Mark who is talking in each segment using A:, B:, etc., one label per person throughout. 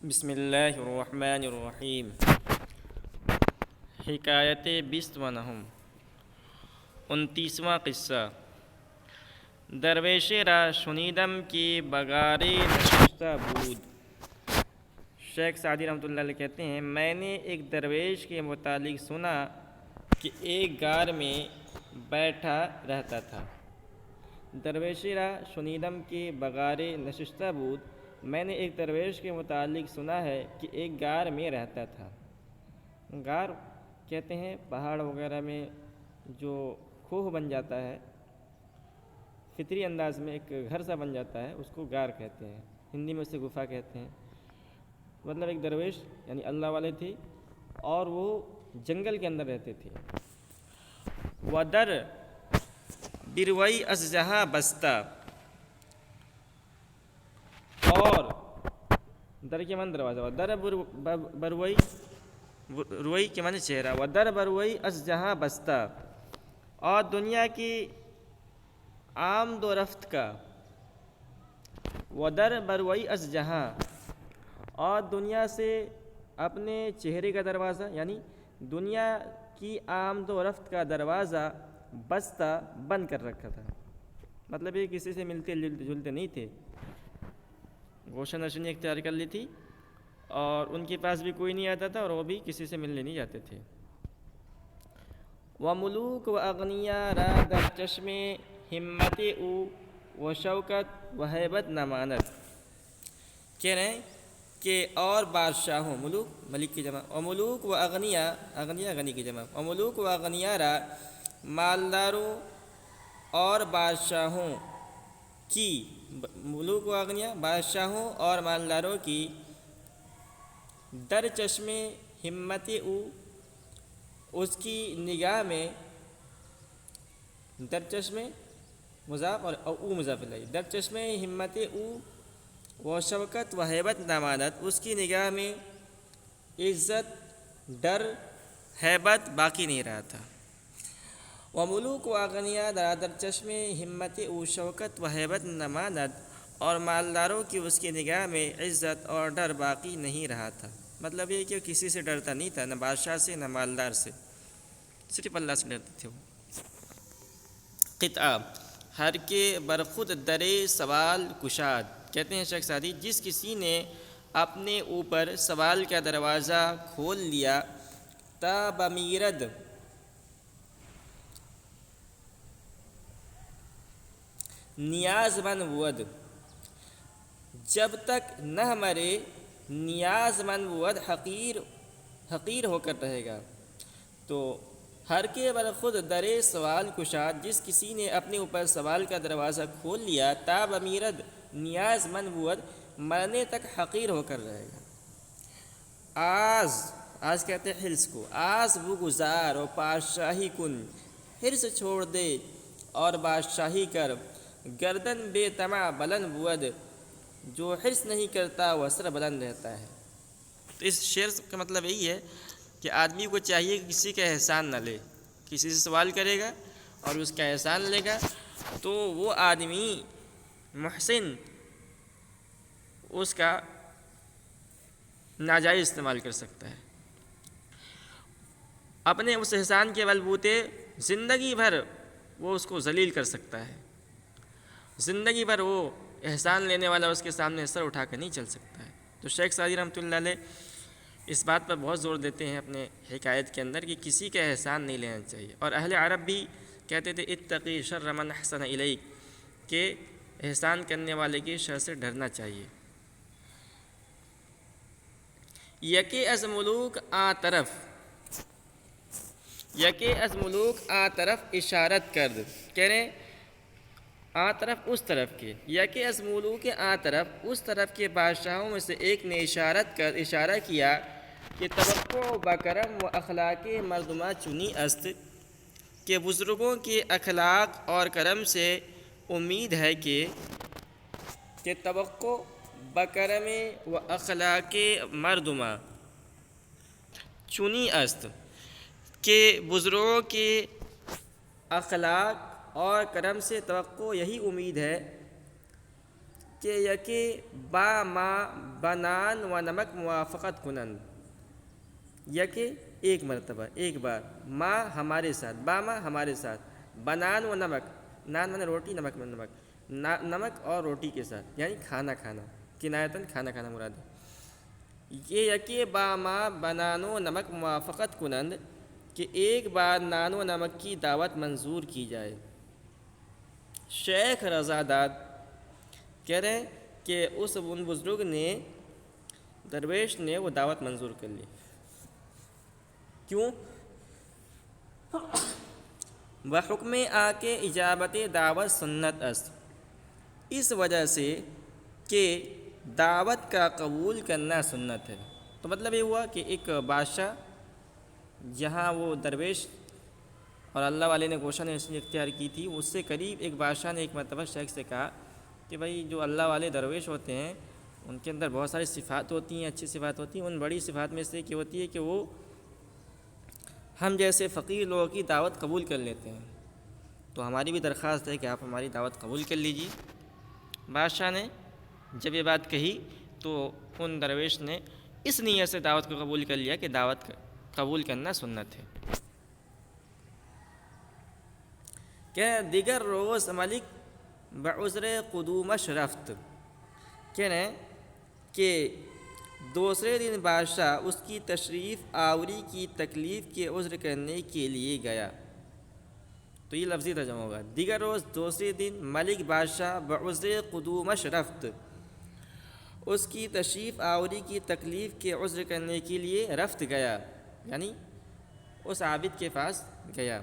A: بسم اللہ الرحمن الرحیم۔ حکایت بیست و نہم، 29واں قصہ۔ درویش را شنیدم کی بغارِ نشستہ بود۔ شیخ سعدی رحمۃ اللہ علیہ کہتے ہیں میں نے ایک درویش کے متعلق سنا کہ ایک غار میں بیٹھا رہتا تھا۔ درویش را شنیدم کی بغارِ نشستہ بود، میں نے ایک درویش کے متعلق سنا ہے کہ ایک غار میں رہتا تھا۔ غار کہتے ہیں پہاڑ وغیرہ میں جو کوہ بن جاتا ہے، فطری انداز میں ایک گھر سا بن جاتا ہے، اس کو غار کہتے ہیں، ہندی میں اسے گفا کہتے ہیں۔ مطلب ایک درویش یعنی اللہ والے تھے اور وہ جنگل کے اندر رہتے تھے۔ ودر بروئی از جہاں بستہ، اور در کے من دروازہ، ودر بروئی، روئی کے من چہرہ، ودر بروئی از جہاں بستہ، اور دنیا کی آمد و رفت کا، ودر بروئی از جہاں، اور دنیا سے اپنے چہرے کا دروازہ یعنی دنیا کی آمد و رفت کا دروازہ بستہ بند کر رکھا تھا۔ مطلب یہ کسی سے ملتے جلتے نہیں تھے، گوشہ نشینی اختیار کر لی تھی اور ان کے پاس بھی کوئی نہیں آتا تھا اور وہ بھی کسی سے ملنے نہیں جاتے تھے۔ وملوک و اغنیاء را در چشم ہمت او و شوکت و ہیبت نماند، کہہ رہے ہیں کہ اور بادشاہوں، ملوک ملک کی جمع، وملوک و اغنیاء، اغنیاء غنی کی جمع، وملوک و اغنیاء را مالداروں اور بادشاہوں کی، ملوک و اغنیاء بادشاہوں اور مالداروں کی، در چشم ہمت او، اس کی نگاہ میں، در چشم مضاف اور او مضاف الیہ، در چشم ہمت او و شوکت و ہیبت نماند، اس کی نگاہ میں عزت، ڈر، ہیبت باقی نہیں رہا تھا۔ وملوک و اغنیاء در چشم ہمت او شوکت و ہیبت نماند، اور مالداروں کی اس کی نگاہ میں عزت اور ڈر باقی نہیں رہا تھا۔ مطلب یہ کہ کسی سے ڈرتا نہیں تھا، نہ بادشاہ سے نہ مالدار سے، صرف اللہ سے ڈرتے تھے وہ۔ قطعہ، ہر کے برخود درے سوال کشاد، کہتے ہیں شیخ سعدی جس کسی نے اپنے اوپر سوال کا دروازہ کھول لیا، تا بمیرد، نیاز مند بود، جب تک نہ مرے، نیاز مند بود، حقیر ہو کر رہے گا۔ تو ہر کے برخود در سوال کشاد، جس کسی نے اپنے اوپر سوال کا دروازہ کھول لیا، تا بمیرد، نیاز مند بود، مرنے تک حقیر ہو کر رہے گا۔ آز کہتے ہیں حرص کو، آز وہ گزار و پادشاہی کن، حرص چھوڑ دے اور بادشاہی کر، گردن بے طمع بلند بود، جو حرص نہیں کرتا وہ سر بلند رہتا ہے۔ تو اس شعر کا مطلب یہی ہے کہ آدمی کو چاہیے کہ کسی کا احسان نہ لے، کسی سے سوال کرے گا اور اس کا احسان لے گا تو وہ آدمی محسن اس کا ناجائز استعمال کر سکتا ہے۔ اپنے اس احسان کے بلبوتے زندگی بھر وہ اس کو ذلیل کر سکتا ہے، زندگی بھر وہ احسان لینے والا اس کے سامنے سر اٹھا کر نہیں چل سکتا ہے۔ تو شیخ سعدی رحمۃ اللہ علیہ اس بات پر بہت زور دیتے ہیں اپنے حکایت کے اندر کہ کسی کا احسان نہیں لینا چاہیے، اور اہل عرب بھی کہتے تھے اتقی شر من احسن الیک، کہ احسان کرنے والے کی شر سے ڈرنا چاہیے۔ یکے از ملوک آ طرف، یکے از ملوک آ طرف اشارت کرد، کہہ رہے آ طرف اس طرف کے، یکے از ملوک آ طرف اس طرف کے بادشاہوں میں سے ایک نے اشارہ کیا کہ توقع بکرم و اخلاق مردمہ چنی است، کہ بزرگوں کے اخلاق اور کرم سے امید ہے کہ توقع بکرم و اخلاق مردمہ چنی است، کہ بزرگوں کے اخلاق اور کرم سے توقع یہی امید ہے کہ یکے با ما بنان و نمک موافقت کنند، یکے ایک مرتبہ ایک بار، ما ہمارے ساتھ، با ما ہمارے ساتھ، بنان و نمک، نان من روٹی، نمک من نمک، نمک اور روٹی کے ساتھ، یعنی کھانا کھانا، کنایتاً کھانا کھانا مراد ہے۔ یہ یکے با ما بنان و نمک موافقت کنند کہ ایک بار نان و نمک کی دعوت منظور کی جائے۔ شیخ رضا داد کہہ رہے ہیں کہ ان بزرگ نے، درویش نے وہ دعوت منظور کر لی۔ کیوں؟ وحکم آ کے اجابت دعوت سنت است، اس وجہ سے کہ دعوت کا قبول کرنا سنت ہے۔ تو مطلب یہ ہوا کہ ایک بادشاہ، جہاں وہ درویش اور اللہ والے نے گوشہ نے اختیار کی تھی، اس سے قریب ایک بادشاہ نے ایک مرتبہ شیخ سے کہا کہ بھائی جو اللہ والے درویش ہوتے ہیں ان کے اندر بہت ساری صفات ہوتی ہیں، اچھی صفات ہوتی ہیں، ان بڑی صفات میں سے ایک یہ ہوتی ہے کہ وہ ہم جیسے فقیر لوگوں کی دعوت قبول کر لیتے ہیں، تو ہماری بھی درخواست ہے کہ آپ ہماری دعوت قبول کر لیجیے۔ بادشاہ نے جب یہ بات کہی تو ان درویش نے اس نیت سے دعوت کو قبول کر لیا کہ دعوت قبول کرنا سنت ہے۔ کہ دیگر روز ملک بعذر قدومش رفت، کہہ رہے ہیں کہ دوسرے دن بادشاہ اس کی تشریف آوری کی تکلیف کے عذر کرنے کے لیے گیا۔ تو یہ لفظی ترجمہ ہوگا، دیگر روز دوسرے دن ملک بادشاہ بعذر قدومش رفت، اس کی تشریف آوری کی تکلیف کے عذر کرنے کے لیے رفت گیا، یعنی اس عابد کے پاس گیا۔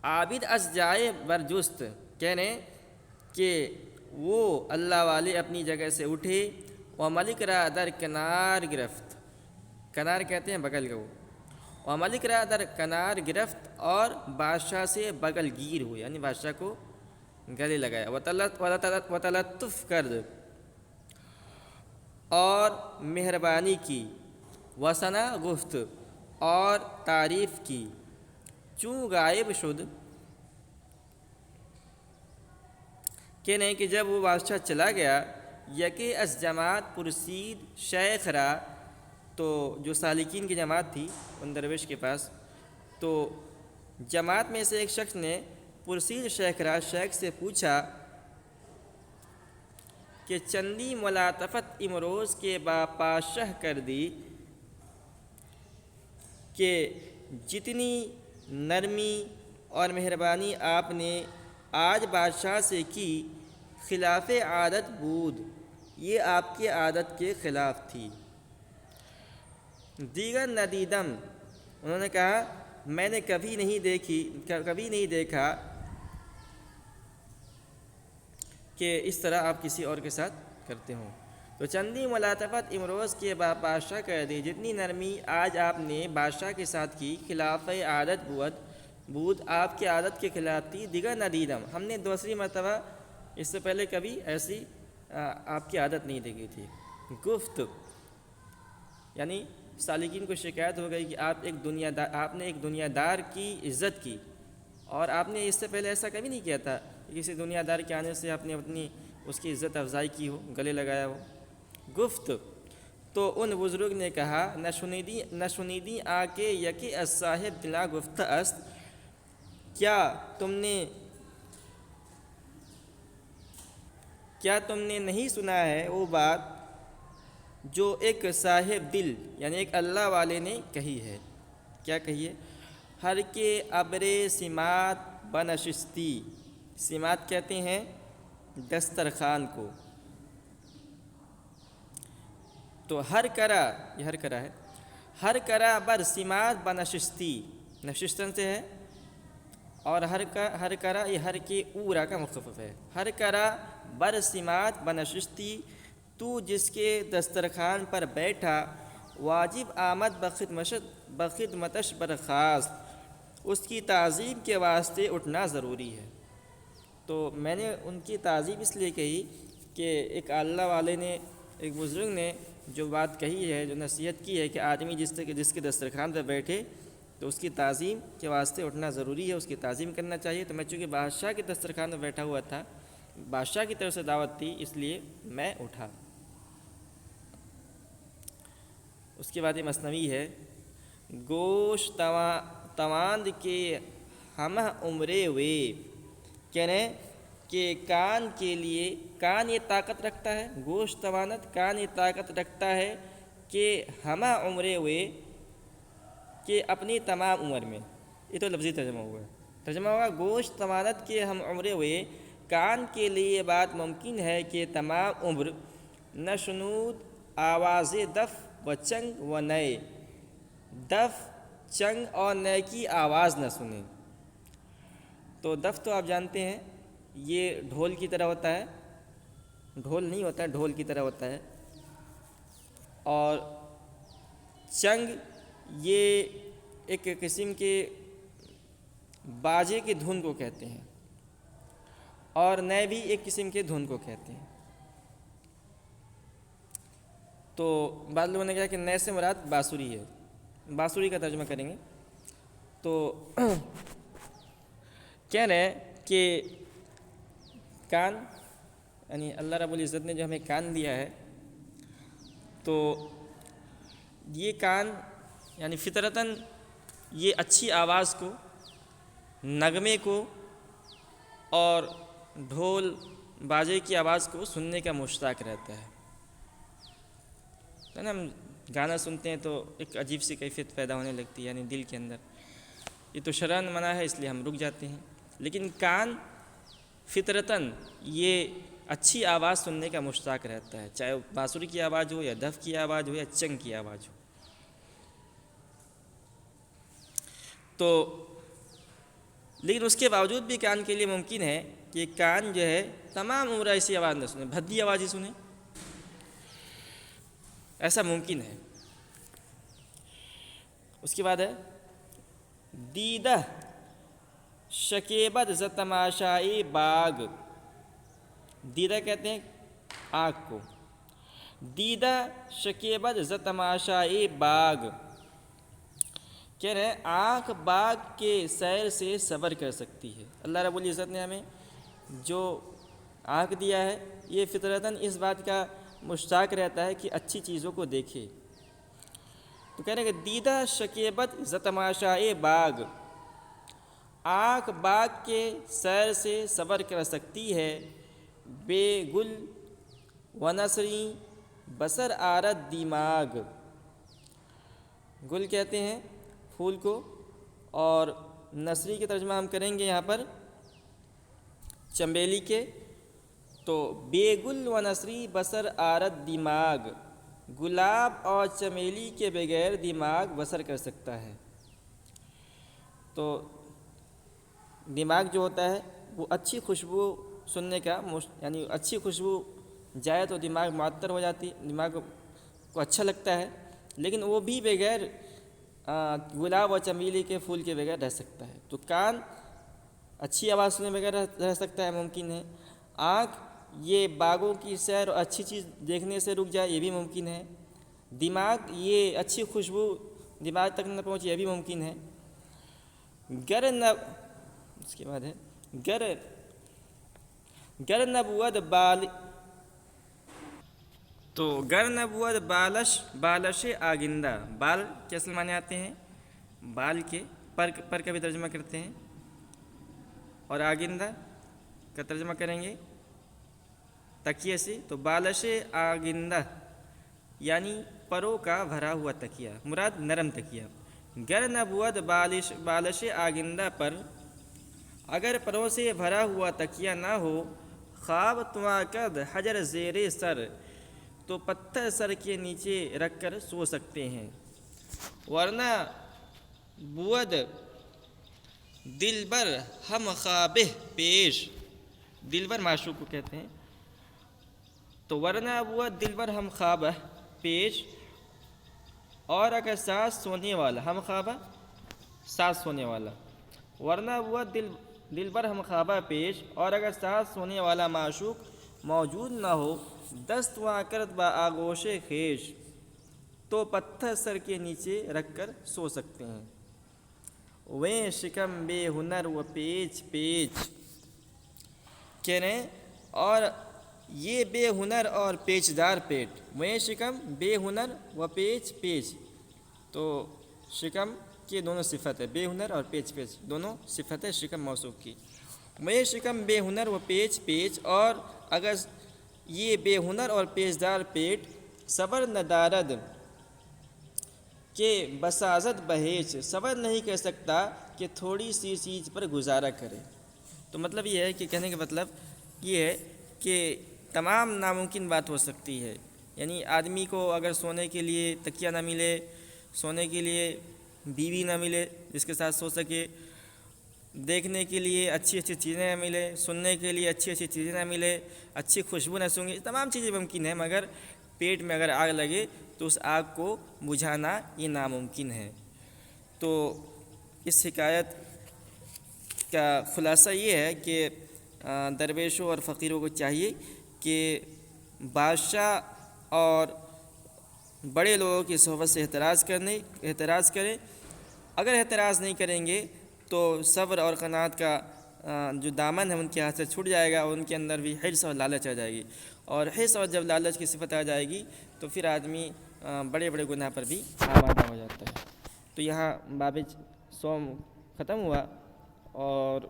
A: عابد از جائے برجست، کہہ رہے ہیں کہ وہ اللہ والے اپنی جگہ سے اٹھے، و ملک را در کنار گرفت، کنار کہتے ہیں بغل کا، و ملک را در کنار گرفت، اور بادشاہ سے بغل گیر ہوئے، یعنی بادشاہ کو گلے لگایا، و تلطف کرد، اور مہربانی کی، و ثنا گفت، اور تعریف کی، چوں غائب شد، کہ نہیں کہ جب وہ بادشاہ چلا گیا، یکے از جماعت پرسید شیخ را، تو جو سالکین کی جماعت تھی ان درویش کے پاس، تو جماعت میں سے ایک شخص نے پرسید شیخ را، شیخ سے پوچھا کہ چندی ملاطفت امروز کے با پاشہ کر دی، کہ جتنی نرمی اور مہربانی آپ نے آج بادشاہ سے کی، خلاف عادت بود، یہ آپ کی عادت کے خلاف تھی۔ دیگر ندیدم، انہوں نے کہا میں نے کبھی نہیں دیکھا کہ اس طرح آپ کسی اور کے ساتھ کرتے ہوں۔ تو چندی ملاطفت امروز کے با بادشاہ کر دی، جتنی نرمی آج آپ نے بادشاہ کے ساتھ کی، خلاف عادت بود، آپ کی عادت کے خلاف تھی۔ دیگر ندیدم، ہم نے دوسری مرتبہ اس سے پہلے کبھی ایسی آپ کی عادت نہیں دیکھی تھی۔ گفت، یعنی سالکین کو شکایت ہو گئی کہ آپ نے ایک دنیا دار کی عزت کی، اور آپ نے اس سے پہلے ایسا کبھی نہیں کیا تھا کہ کسی دنیا دار کے آنے سے آپ نے اس کی عزت افزائی کی ہو، گلے لگایا ہو۔ گفت، تو ان بزرگ نے کہا نہ شنیدی آ کے یکی از صاحب دلا گفت است، کیا تم نے نہیں سنا ہے وہ بات جو ایک صاحب دل یعنی ایک اللہ والے نے کہی ہے؟ کیا کہی ہے؟ ہر کے ابر سمات بنشستی، سمات کہتے ہیں دسترخوان کو، تو ہر کرا، یہ ہر کرا ہے، ہر کرا بر سمات بنشستی، نشستن سے ہے، اور ہر کرا یہ ہر کے اورا کا مخفف ہے، ہر کرا بر سمات بنشستی، تو جس کے دسترخوان پر بیٹھا، واجب آمد بخدمتش برخاست، اس کی تعظیم کے واسطے اٹھنا ضروری ہے۔ تو میں نے ان کی تعظیم اس لیے کہی کہ ایک اللہ والے نے، ایک بزرگ نے جو بات کہی ہے، جو نصیحت کی ہے کہ آدمی جس کے دسترخوان پر بیٹھے تو اس کی تعظیم کے واسطے اٹھنا ضروری ہے، اس کی تعظیم کرنا چاہیے۔ تو میں چونکہ بادشاہ کے دسترخوان پر بیٹھا ہوا تھا بادشاہ کی طرف سے دعوت تھی اس لیے میں اٹھا۔ اس کے بعد یہ مثنوی ہے، گوشت تواند کے ہمہ عمرے ہوئے، کہہ رہے ہیں کہ کان کے لیے، کان یہ طاقت رکھتا ہے، گوشت توانت کان یہ طاقت رکھتا ہے کہ ہمہ عمرے ہوئے، کہ اپنی تمام عمر میں، یہ تو لفظی ترجمہ ہوا ہے، ترجمہ ہوگا گوشت توانت کے ہم عمرے ہوئے، کان کے لیے یہ بات ممکن ہے کہ تمام عمر نہ شنود آواز دف و چنگ و نئے، دف چنگ اور نئے کی آواز نہ سنیں۔ تو دف تو آپ جانتے ہیں یہ ڈھول کی طرح ہوتا ہے، ڈھول نہیں ہوتا ہے، ڈھول کی طرح ہوتا ہے، اور چنگ یہ ایک قسم کے باجے کی دھن کو کہتے ہیں، اور نئے بھی ایک قسم کے دھن کو کہتے ہیں۔ تو بعض لوگوں نے کہا کہ نئے سے مراد بانسری ہے، بانسری کا ترجمہ کریں گے۔ تو کہہ رہے ہیں کہ کان، یعنی اللہ رب العزت نے جو ہمیں کان دیا ہے، تو یہ کان یعنی فطرتاً یہ اچھی آواز کو، نغمے کو اور ڈھول باجے کی آواز کو سننے کا مشتاق رہتا ہے نا۔ ہم گانا سنتے ہیں تو ایک عجیب سی کیفیت پیدا ہونے لگتی ہے، یعنی دل کے اندر، یہ تو شرعاً منع ہے اس لیے ہم رک جاتے ہیں، لیکن کان فطرتاً یہ اچھی آواز سننے کا مشتاق رہتا ہے، چاہے بانسری کی آواز ہو یا دف کی آواز ہو یا چنگ کی آواز ہو۔ تو لیکن اس کے باوجود بھی کان کے لیے ممکن ہے کہ کان جو ہے تمام عمر ایسی آواز نہ سنیں، بھدی آواز ہی سنیں، ایسا ممکن ہے۔ اس کے بعد ہے دیدہ شکیبت ز تماشائی باغ، دیدہ کہتے ہیں آنکھ کو، دیدہ شکیبت ز تماشائی باغ، کہہ رہے ہیں آنکھ باغ کے سیر سے صبر کر سکتی ہے۔ اللہ رب العزت نے ہمیں جو آنکھ دیا ہے یہ فطرتاً اس بات کا مشتاق رہتا ہے کہ اچھی چیزوں کو دیکھے۔ تو کہہ رہے ہیں کہ دیدہ شکیبت ز تماشائے باغ، آنکھ باغ کے سیر سے صبر کر سکتی ہے، بے گل و نثری بصر آرد دماغ، گل کہتے ہیں پھول کو، اور نثری کے ترجمہ ہم کریں گے یہاں پر چنبیلی کے، تو بے گل و نثری بصر آرد دماغ، گلاب اور چمیلی کے بغیر دماغ بسر کر سکتا ہے۔ تو دماغ جو ہوتا ہے وہ اچھی خوشبو سننے کا یعنی اچھی خوشبو جائے تو دماغ معطر ہو جاتی، دماغ کو اچھا لگتا ہے، لیکن وہ بھی بغیر گلاب اور چمیلی کے پھول کے بغیر رہ سکتا ہے۔ تو کان اچھی آواز سننے بغیر رہ سکتا ہے، ممکن ہے۔ آنکھ یہ باغوں کی سیر اور اچھی چیز دیکھنے سے رک جائے، یہ بھی ممکن ہے۔ دماغ یہ اچھی خوشبو دماغ تک نہ پہنچے، یہ بھی ممکن ہے۔ اس کے بعد ہے گر نبود تو گر نبود بالش آگندہ، بال کے اصل معنی آتے ہیں بال کے، پر کا بھی ترجمہ کرتے ہیں، اور آگندہ کا ترجمہ کریں گے تکیے سے، تو بالش آگندہ یعنی پروں کا بھرا ہوا تکیہ، مراد نرم تکیہ۔ گر نبود بالش آگندہ پر، اگر پروں سے بھرا ہوا تکیہ نہ ہو، خواب تواکد حجر زیر سر، تو پتھر سر کے نیچے رکھ کر سو سکتے ہیں۔ ورنہ بود دلبر ہم خوابہ پیش، دلبر معشوق کو کہتے ہیں، تو ورنہ بود دلبر ہم خوابہ پیش، اور اگر ساتھ سونے والا، ہم خوابہ ساتھ سونے والا، ورنہ بود دلبر ہم خوابہ پیش، اور اگر ساتھ سونے والا معشوق موجود نہ ہو، دست وا کرد با آغوش خیش، تو پتھر سر کے نیچے رکھ کر سو سکتے ہیں۔ ویں شکم بے ہنر و پیچ پیچ، کہہ رہے ہیں اور یہ بے ہنر اور پیچدار پیٹ، میں شکم بے ہنر و پیچ پیچ، تو شکم کے دونوں صفت ہے، بے ہنر اور پیچ پیچ دونوں صفت ہے شکم موصوف کی۔ میں شکم بے ہنر و پیچ پیچ، اور اگر یہ بے ہنر اور پیچدار پیٹ صبر ندارد کہ بسازت بہیچ، صبر نہیں کر سکتا کہ تھوڑی سی چیز پر گزارا کرے۔ تو مطلب یہ ہے کہ کہنے کا مطلب یہ ہے کہ تمام ناممکن بات ہو سکتی ہے، یعنی آدمی کو اگر سونے کے لیے تکیہ نہ ملے، سونے کے لیے بیوی نہ ملے جس کے ساتھ سو سکے، دیکھنے کے لیے اچھی اچھی چیزیں نہ ملے، سننے کے لیے اچھی اچھی چیزیں نہ ملے، اچھی خوشبو نہ سونگے، تمام چیزیں ممکن ہیں، مگر پیٹ میں اگر آگ لگے تو اس آگ کو بجھانا یہ ناممکن ہے۔ تو اس حکایت کا خلاصہ یہ ہے کہ درویشوں اور فقیروں کو چاہیے کہ بادشاہ اور بڑے لوگوں کی صحبت سے احتراز کریں، اگر احتراز نہیں کریں گے تو صبر اور قناعت کا جو دامن ہے ان کے ہاتھ سے چھوٹ جائے گا، اور ان کے اندر بھی حرص اور لالچ آ جائے گی، اور حرص اور جب لالچ کی صفت آ جائے گی تو پھر آدمی بڑے بڑے گناہ پر بھی آمادہ ہو جاتا ہے۔ تو یہاں باب صوم ختم ہوا، اور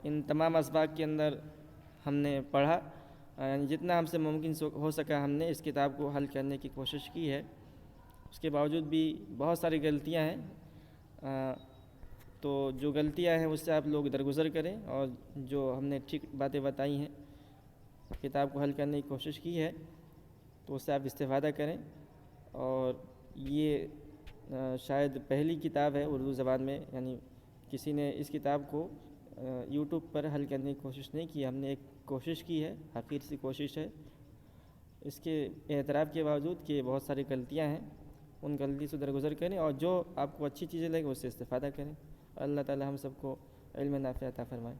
A: ان تمام اسباق کے اندر ہم نے پڑھا، یعنی جتنا ہم سے ممکن ہو سکا ہم نے اس کتاب کو حل کرنے کی کوشش کی ہے۔ اس کے باوجود بھی بہت ساری غلطیاں ہیں، تو جو غلطیاں ہیں اس سے آپ لوگ درگزر کریں، اور جو ہم نے ٹھیک باتیں بتائی ہیں، کتاب کو حل کرنے کی کوشش کی ہے، تو اس سے آپ استفادہ کریں۔ اور یہ شاید پہلی کتاب ہے اردو زبان میں، یعنی کسی نے اس کتاب کو یوٹیوب پر حل کرنے کی کوشش نہیں کی، ہم نے ایک کوشش کی ہے، حقیر سی کوشش ہے۔ اس کے اعتراف کے باوجود کہ بہت ساری غلطیاں ہیں، ان غلطی سے درگزر کریں، اور جو آپ کو اچھی چیزیں لگیں اس سے استفادہ کریں۔ اللہ تعالی ہم سب کو علم نافع عطا فرمائے۔